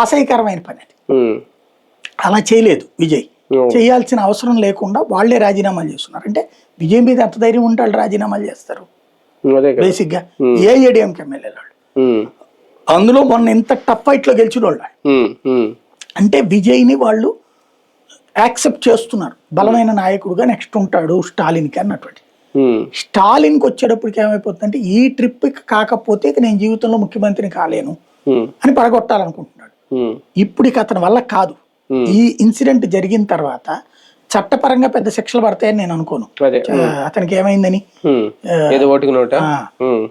అసహ్యకరమైన పని అది. అలా చేయలేదు విజయ్. చేయాల్సిన అవసరం లేకుండా వాళ్లే రాజీనామాలు చేస్తున్నారు. అంటే విజయ్ మీద ఎంత ధైర్యం ఉంటే వాళ్ళు రాజీనామాలు చేస్తారు బేసిక్ గా. ఏఐఏడిఎంకే ఎమ్మెల్యేలు వాళ్ళు, అందులో మొన్న ఇంత టఫ్ ఫైట్ లో గెలిచిన వాళ్ళు. అంటే విజయ్ ని వాళ్ళు యాక్సెప్ట్ చేస్తున్నారు, బలమైన నాయకుడుగా నెక్స్ట్ ఉంటాడు స్టాలిన్ కి అన్నటువంటి. స్టాలిన్ కి వచ్చేటప్పటికి ఏమైపోతుందంటే ఈ ట్రిప్ కాకపోతే నేను జీవితంలో ముఖ్యమంత్రిని కాలేను అని పడగొట్టాలనుకుంటున్నాడు. ఇప్పుడు ఇక అతని వల్ల కాదు. ఈ ఇన్సిడెంట్ జరిగిన తర్వాత చట్టపరంగా పెద్ద శిక్షలు పడతాయని నేను అనుకోను. అతనికి ఏమైందని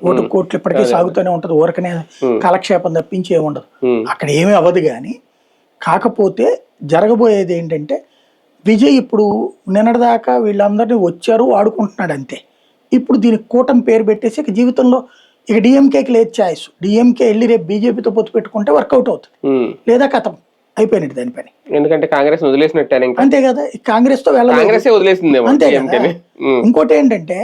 ఓటు కోట్లు ఇప్పటికీ సాగుతూనే ఉంటది, ఊరకనే కాలక్షేపం తప్పించి ఏముండదు, అక్కడ ఏమీ అవ్వదు. కానీ కాకపోతే జరగబోయేది ఏంటంటే విజయ్ ఇప్పుడు నిన్నటిదాకా వీళ్ళందరినీ వచ్చారు వాడుకుంటున్నాడు అంతే. ఇప్పుడు దీనికి కూటమి పేరు పెట్టేసి ఇక జీవితంలో ఇక డిఎంకేకి లేదు ఛాయిస్. డిఎంకే వెళ్ళి రేపు బీజేపీతో పొత్తు పెట్టుకుంటే వర్కౌట్ అవుతుంది, లేదా కథం అయిపోయినట్టు దాని పని. ఎందుకంటే కాంగ్రెస్ వదిలేసినట్టే అంతే కదా, కాంగ్రెస్ తో వెళ్ళలేదు అంతే కదా. ఇంకోటి ఏంటంటే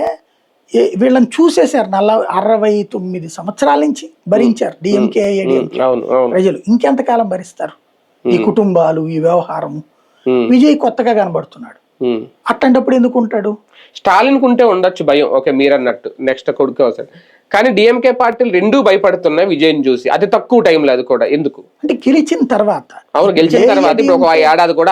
వీళ్ళని చూసేశారు, 69 సంవత్సరాల నుంచి భరించారు డిఎంకే ఏడీఎంకే ప్రజలు. ఇంకెంతకాలం భరిస్తారు ఈ కుటుంబాలు, ఈ వ్యవహారము? విజయ్ కొత్తగా కనబడుతున్నాడు, అట్లాంటప్పుడు ఎందుకు ఉంటాడు? స్టాలిన్ కుంటే ఉండొచ్చు భయం, ఓకే మీరు అన్నట్టు నెక్స్ట్ కొడుకు అవసరం. కానీ డిఎంకే పార్టీలు రెండూ భయపడుతున్నాయి విజయ్ని చూసి, అతి తక్కువ టైంలో. అది కూడా ఎందుకు అంటే గెలిచిన తర్వాత, అవును గెలిచిన తర్వాత ఇప్పుడు ఒక ఏడాది కూడా